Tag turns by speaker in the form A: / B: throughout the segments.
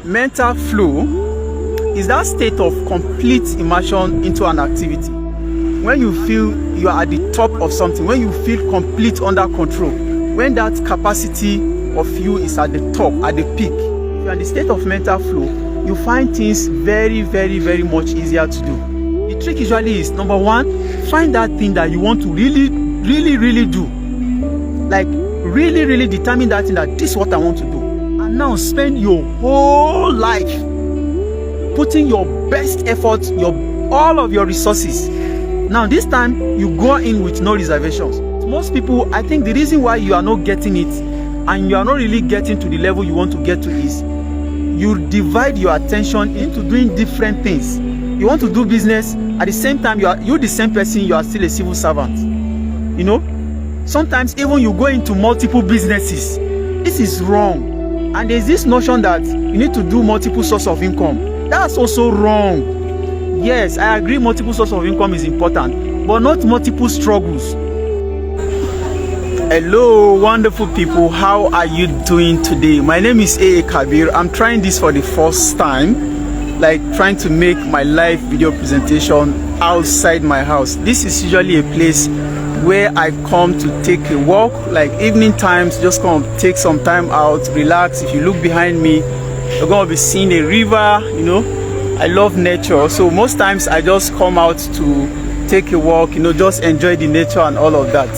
A: Mental flow is that state of complete immersion into an activity. When you feel you are at the top of something, when you feel complete under control, when that capacity of you is at the top, at the peak, if you're in the state of mental flow, you find things very, very, very much easier to do. The trick usually is, number one, find that thing that you want to really, really, really do. Like, really, really determine that thing, that this is what I want to do. And now spend your whole life putting your best effort, all of your resources. Now this time you go in with no reservations. Most people, I think the reason why you are not getting it and you are not really getting to the level you want to get to is you divide your attention into doing different things. You want to do business, at the same time you're the same person, you are still a civil servant. You know, sometimes even you go into multiple businesses. This is wrong. And there's this notion that you need to do multiple sources of income. That's also wrong. Yes, I agree multiple sources of income is important, but not multiple struggles. Hello, wonderful people. How are you doing today? My name is A.A. Kabir. I'm trying this for the first time, like trying to make my live video presentation outside my house. This is usually a place where I come to take a walk, like evening times, just come take some time out, relax. If you look behind me, you're going to be seeing a river. You know, I love nature, so most times I just come out to take a walk, you know, just enjoy the nature and all of that.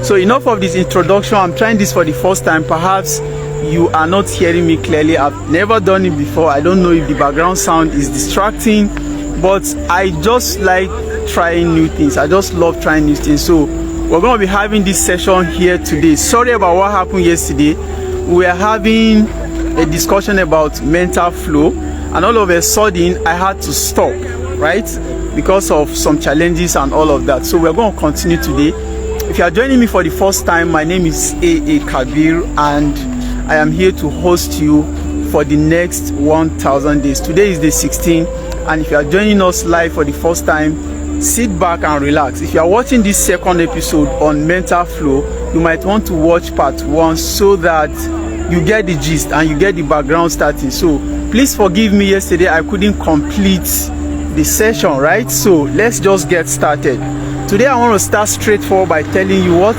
A: So enough of this introduction. I'm trying this for the first time. Perhaps you are not hearing me clearly. I've never done it before. I don't know if the background sound is distracting, but I just like trying new things. I just love trying new things. So we're going to be having this session here today. Sorry about what happened yesterday. We were having a discussion about mental flow, and all of a sudden I had to stop, right, because of some challenges and all of that. So we're going to continue today. If you are joining me for the first time, my name is A.A. Kabir, and I am here to host you for the next 1000 days. Today is the 16th, and if you are joining us live for the first time, sit back and relax. If you are watching this second episode on mental flow, you might want to watch part 1 so that you get the gist and you get the background starting. So please forgive me, yesterday I couldn't complete the session, right? So let's just get started. Today I want to start straightforward by telling you what.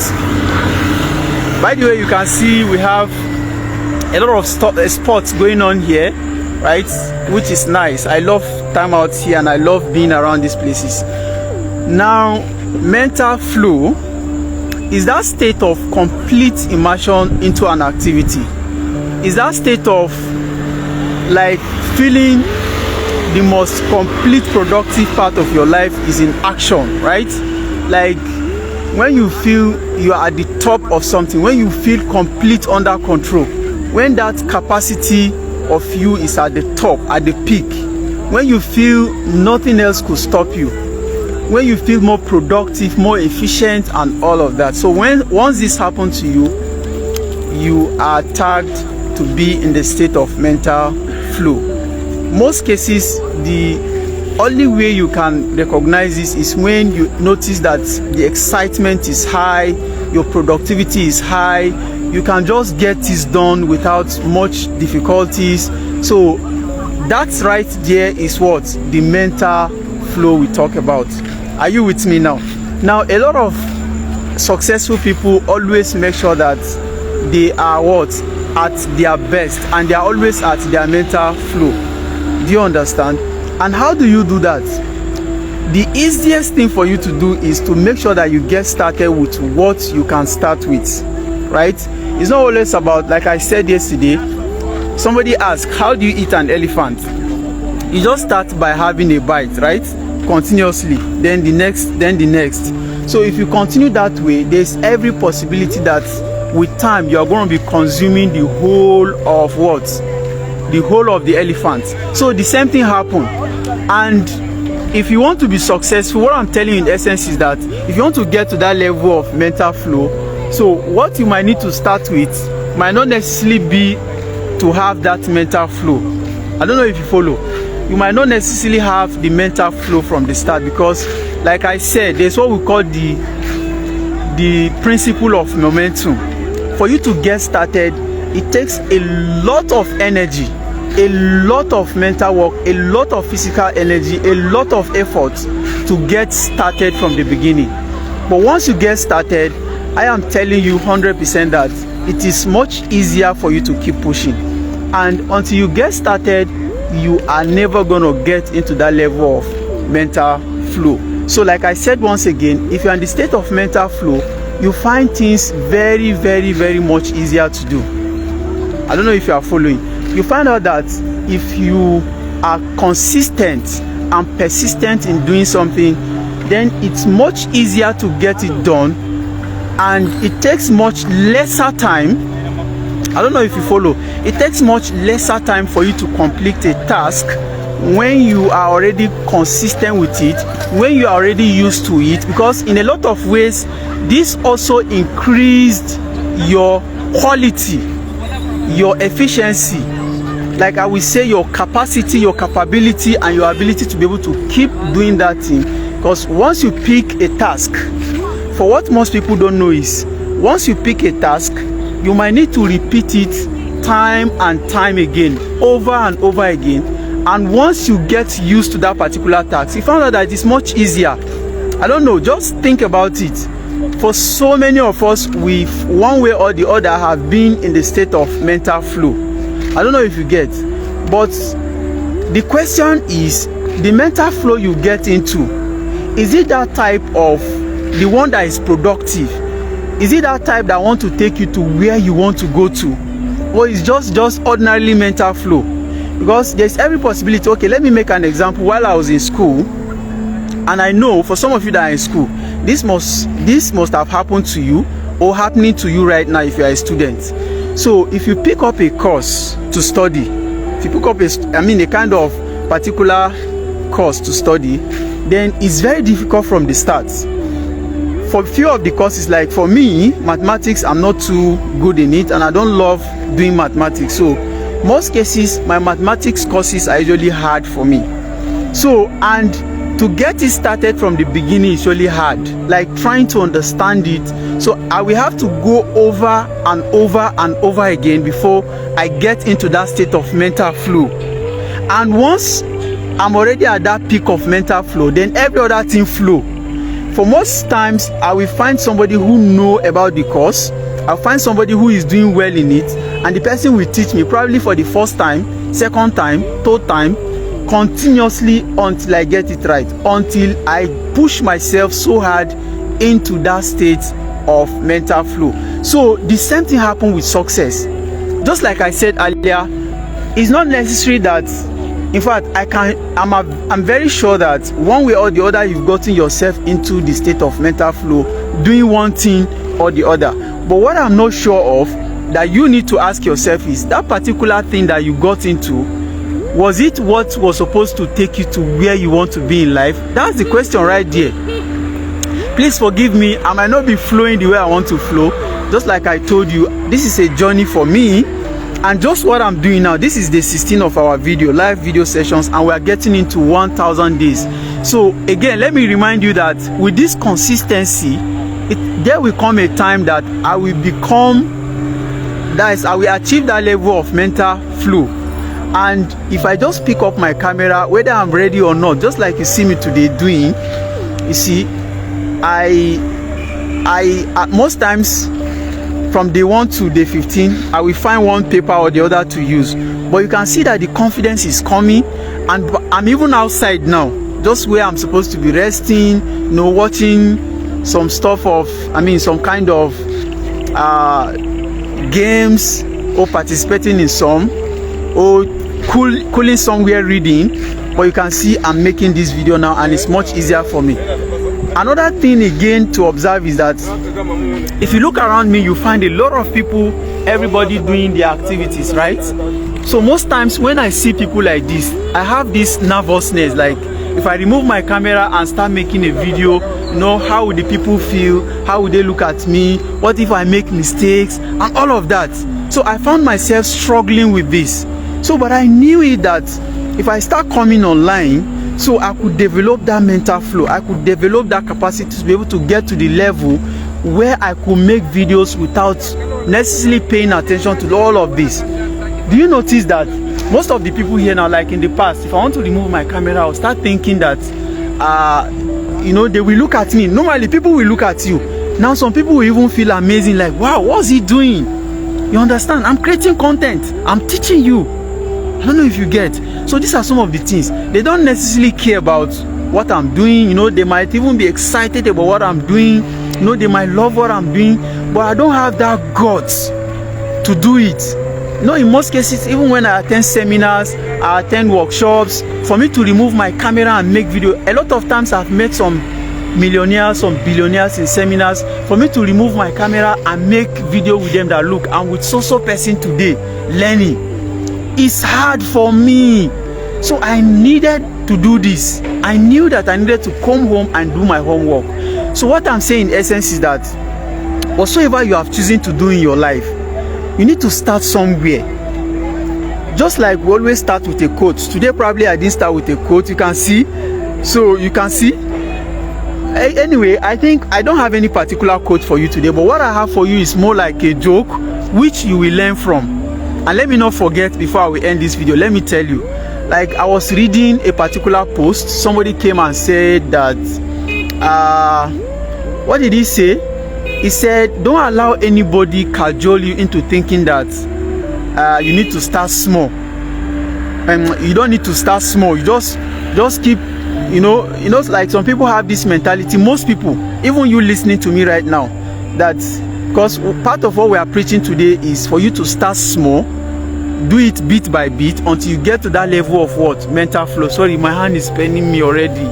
A: By the way, you can see we have a lot of sports going on here, right? Which is nice. I love time out here and I love being around these places. Now, mental flow is that state of complete immersion into an activity. Is that state of like feeling the most complete productive part of your life is in action, right? Like when you feel you are at the top of something, when you feel complete under control, when that capacity of you is at the top, at the peak, when you feel nothing else could stop you, when you feel more productive, more efficient and all of that. So once this happens to you, you are tagged to be in the state of mental flow. Most cases, the only way you can recognize this is when you notice that the excitement is high, your productivity is high, you can just get this done without much difficulties. So that's right there is what the mental flow we talk about. Are you with me now? Now, a lot of successful people always make sure that they are what? At their best, and they are always at their mental flow. Do you understand? And how do you do that? The easiest thing for you to do is to make sure that you get started with what you can start with, right? It's not always about, like I said yesterday, somebody asked, how do you eat an elephant? You just start by having a bite, right? Continuously, then the next, then the next. So if you continue that way, there's every possibility that with time you are going to be consuming the whole of what? The whole of the elephant. So the same thing happened. And if you want to be successful, what I'm telling you in essence is that if you want to get to that level of mental flow, so what you might need to start with might not necessarily be to have that mental flow. I don't know if you follow. You might not necessarily have the mental flow from the start, because like I said, there's what we call the principle of momentum. For you to get started, it takes a lot of energy a lot of mental work, a lot of physical energy, a lot of effort to get started from the beginning. But once you get started, I am telling you 100% that it is much easier for you to keep pushing. And until you get started, you are never going to get into that level of mental flow. So like I said once again, if you're in the state of mental flow, you find things very, very, very much easier to do. I don't know if you are following. You find out that if you are consistent and persistent in doing something, then it's much easier to get it done, and it takes much lesser time. I don't know if you follow. It takes much lesser time for you to complete a task when you are already consistent with it, when you are already used to it, because in a lot of ways this also increased your quality, your efficiency, like I will say your capacity, your capability, and your ability to be able to keep doing that thing. Because once you pick a task, for what most people don't know is, once you pick a task, you might need to repeat it time and time again, over and over again. And once you get used to that particular task, you find out that it's much easier. I don't know, just think about it. For so many of us, we one way or the other have been in the state of mental flow. I don't know if you get, but the question is, the mental flow you get into, is it that type of the one that is productive? Is it that type that want to take you to where you want to go to? Or is just ordinarily mental flow? Because there's every possibility. Okay, let me make an example. While I was in school, and I know for some of you that are in school, this must have happened to you or happening to you right now if you are a student. So if you pick up a course to study, if you pick up a kind of particular course to study, then it's very difficult from the start. For a few of the courses, like for me, mathematics, I'm not too good in it, and I don't love doing mathematics. So most cases, my mathematics courses are usually hard for me. So, and to get it started from the beginning is really hard, like trying to understand it. So I will have to go over and over and over again before I get into that state of mental flow. And once I'm already at that peak of mental flow, then every other thing flow. For most times, I will find somebody who know about the course. I'll find somebody who is doing well in it, and the person will teach me probably for the first time, second time, third time, continuously until I get it right, until I push myself so hard into that state of mental flow. So the same thing happened with success. Just like I said earlier, it's not necessary that, in fact, I'm very sure that one way or the other you've gotten yourself into the state of mental flow, doing one thing or the other. But what I'm not sure of that you need to ask yourself is, that particular thing that you got into, was it what was supposed to take you to where you want to be in life? That's the question right there. Please forgive me, I might not be flowing the way I want to flow. Just like I told you, this is a journey for me. And just what I'm doing now, this is the 16th of our live video sessions, and we are getting into 1,000 days. So again, let me remind you that with this consistency, there will come a time that I will achieve that level of mental flow. And if I just pick up my camera, whether I'm ready or not, just like you see me today doing, you see, I most times from day 1 to day 15, I will find one paper or the other to use. But you can see that the confidence is coming, and I'm even outside now, just where I'm supposed to be resting, watching some stuff of, some kind of games, or participating in some, or cooling somewhere reading. But you can see I'm making this video now, and it's much easier for me. Another thing again to observe is that if you look around me, you find a lot of people, everybody doing their activities, right? So most times when I see people like this, I have this nervousness, like if I remove my camera and start making a video, how would the people feel? How would they look at me? What if I make mistakes? And all of that. So I found myself struggling with this. So, but I knew it that if I start coming online, so I could develop that mental flow, I could develop that capacity to be able to get to the level where I could make videos without necessarily paying attention to all of this. Do you notice that most of the people here now, like in the past, if I want to remove my camera, I'll start thinking that they will look at me. Normally people will look at you. Now some people will even feel amazing, like, wow, what's he doing? You understand? I'm creating content, I'm teaching you. I don't know if you get. So these are some of the things. They don't necessarily care about what I'm doing. They might even be excited about what I'm doing. They might love what I'm doing, but I don't have that guts to do it. In most cases, even when I attend seminars, I attend workshops, for me to remove my camera and make video, a lot of times I've met some millionaires, some billionaires in seminars, for me to remove my camera and make video with them that, look, I'm with so person today learning. It's hard for me. So I needed to do this. I knew that I needed to come home and do my homework. So what I'm saying in essence is that whatsoever you have chosen to do in your life, you need to start somewhere. Just like we always start with a quote. Today probably I didn't start with a quote. You can see. So you can see. Anyway, I think I don't have any particular quote for you today, but what I have for you is more like a joke which you will learn from. And let me not forget, before I will end this video, let me tell you, like, I was reading a particular post. Somebody came and said that what did he say? He said, don't allow anybody cajole you into thinking that you need to start small. You don't need to start small. You just keep, like some people have this mentality. Most people, even you listening to me right now, that because part of what we are preaching today is for you to start small, do it bit by bit until you get to that level of what? Mental flow. Sorry, my hand is paining me already.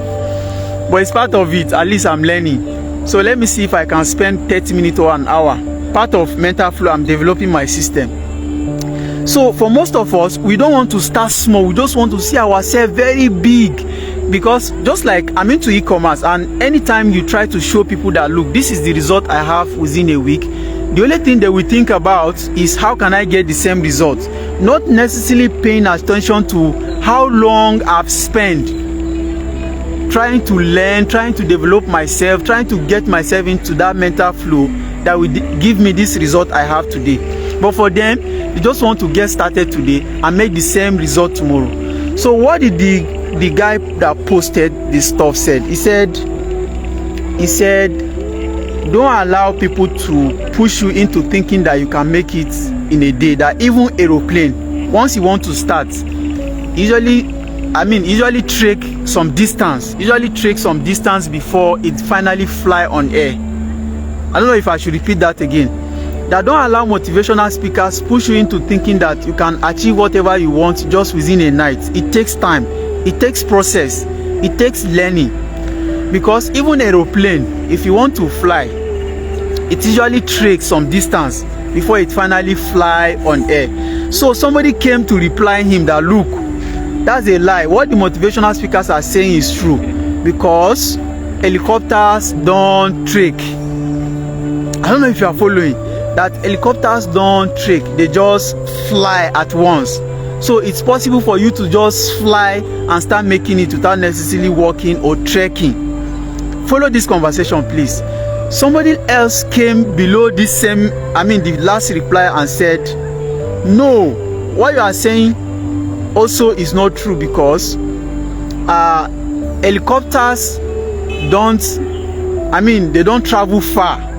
A: But it's part of it. At least I'm learning. So let me see if I can spend 30 minutes or an hour. Part of mental flow, I'm developing my system. So for most of us, we don't want to start small. We just want to see ourselves very big. Because just like I'm into e-commerce, and anytime you try to show people that, look, this is the result I have within a week, the only thing they will think about is how can I get the same result? Not necessarily paying attention to how long I've spent trying to learn, trying to develop myself, trying to get myself into that mental flow that will give me this result I have today. But for them, they just want to get started today and make the same result tomorrow. So what did the guy that posted this stuff said? He said, don't allow people to push you into thinking that you can make it in a day. That even aeroplane, once you want to start, usually trek some distance. Before it finally fly on air. I don't know if I should repeat that again. That don't allow motivational speakers push you into thinking that you can achieve whatever you want just within a night. It takes time. It takes process. It takes learning. Because even aeroplane, if you want to fly, it usually treks some distance before it finally fly on air. So somebody came to reply him that, look, that's a lie. What the motivational speakers are saying is true, because helicopters don't trek. I don't know if you are following. That helicopters don't trek. They just fly at once. So it's possible for you to just fly and start making it without necessarily walking or trekking. Follow this conversation, please. Somebody else came below this same, the last reply, and said, no, what you are saying also is not true, because helicopters they don't travel far.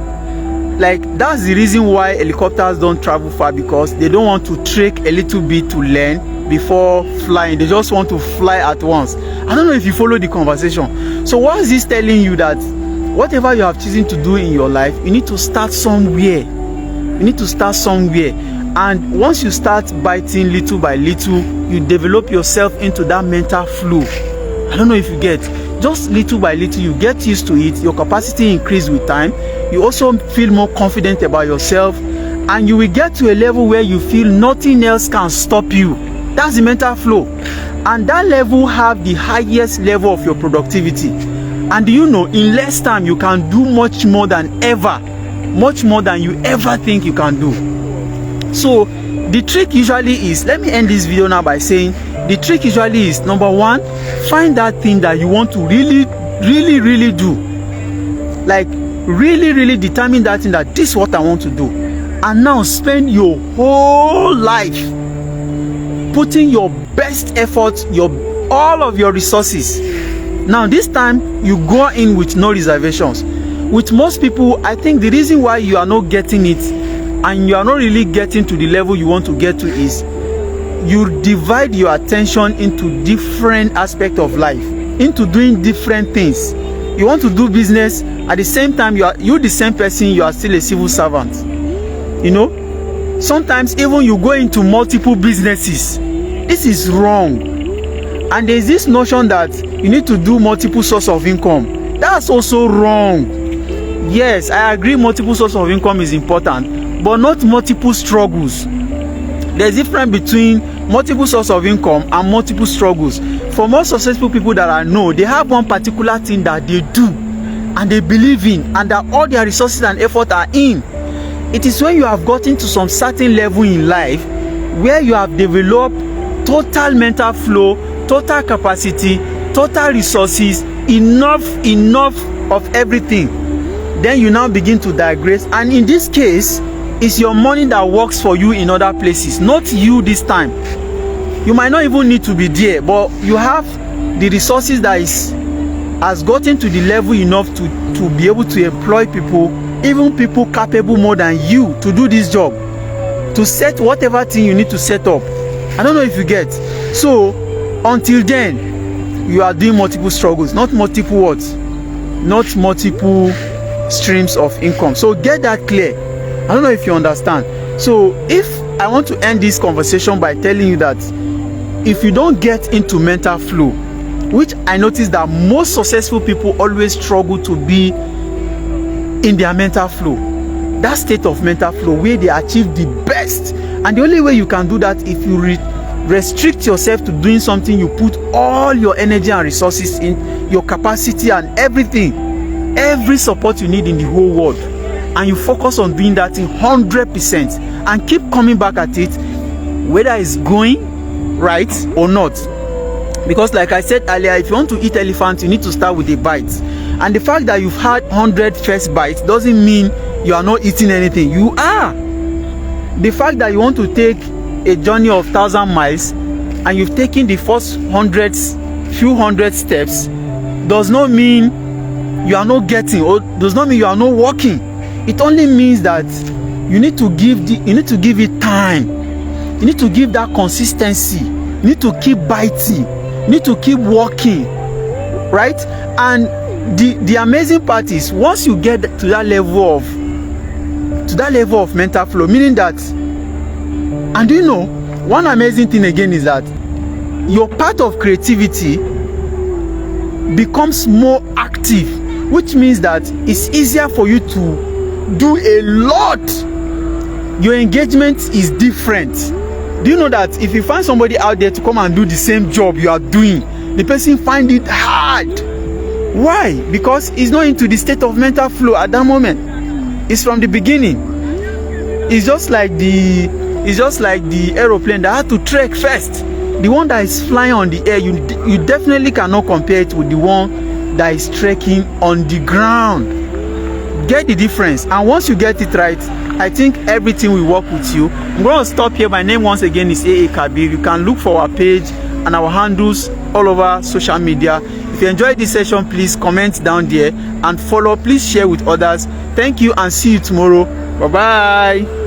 A: Like, that's the reason why helicopters don't travel far, because they don't want to trek a little bit to learn before flying. They just want to fly at once. I don't know if you follow the conversation. So what is this telling you? That whatever you have chosen to do in your life, you need to start somewhere. And once you start biting little by little, you develop yourself into that mental flow. I don't know if you get. Just little by little, you get used to it. Your capacity increases with time. You also feel more confident about yourself, and you will get to a level where you feel nothing else can stop you. That's the mental flow. And that level have the highest level of your productivity. And do you know, in less time, you can do much more than you ever think you can do. So the trick usually is, let me end this video now by saying, the trick usually is, number one, find that thing that you want to really do. Like, really determine that thing, that this is what I want to do. And now spend your whole life putting your best effort, all of your resources. Now this time you go in with no reservations. With most people, I think the reason why you are not getting it and you are not really getting to the level you want to get to is you divide your attention into different aspects of life, into doing different things. You want to do business, at the same time you the same person, you are still a civil servant. You know, sometimes even you go into multiple businesses. This is wrong. And there's this notion that you need to do multiple sources of income. That's also wrong. Yes, I agree multiple sources of income is important, but not multiple struggles. There's a difference between multiple sources of income and multiple struggles. For most successful people that I know, they have one particular thing that they do and they believe in, and that all their resources and effort are in. It is when you have gotten to some certain level in life where you have developed total mental flow, total capacity, total resources, enough of everything. Then you now begin to digress, and in this case, it's your money that works for you in other places, not you this time. You might not even need to be there, but you have the resources that has gotten to the level enough to be able to employ people, even people capable more than you to do this job, to set whatever thing you need to set up. I don't know if you get. So until then, you are doing multiple struggles, not multiple words, not multiple streams of income. So get that clear. I don't know if you understand. So if I want to end this conversation by telling you that if you don't get into mental flow, which I notice that most successful people always struggle to be in their mental flow, that state of mental flow where they achieve the best. And the only way you can do that if you restrict yourself to doing something, you put all your energy and resources in, your capacity and everything, every support you need in the whole world, and you focus on doing that in 100% and keep coming back at it, whether it's going right or not. Because like I said earlier, if you want to eat elephant, you need to start with a bite. And the fact that you've had 100 first bites doesn't mean you are not eating anything. You are. The fact that you want to take a journey of 1,000 miles and you've taken the first few hundred steps does not mean you are not getting, or does not mean you are not walking. It only means that you need to give it time. You need to give that consistency. You need to keep biting. You need to keep walking, right? And the amazing part is, once you get to that level of mental flow, meaning that, and you know, one amazing thing again is that your part of creativity becomes more active, which means that it's easier for you to do a lot. Your engagement is different. Do you know that if you find somebody out there to come and do the same job you are doing, the person find it hard? Why? Because he's not into the state of mental flow at that moment. It's from the beginning. It's just like the aeroplane that had to trek first. The one that is flying on the air, you definitely cannot compare it with the one that is trekking on the ground. Get the difference, and once you get it right, I think everything will work with you. I'm going to stop here. My name once again is A.A. Kabir. You can look for our page and our handles all over social media. If you enjoyed this session, please comment down there and follow. Please share with others. Thank you and see you tomorrow. Bye bye.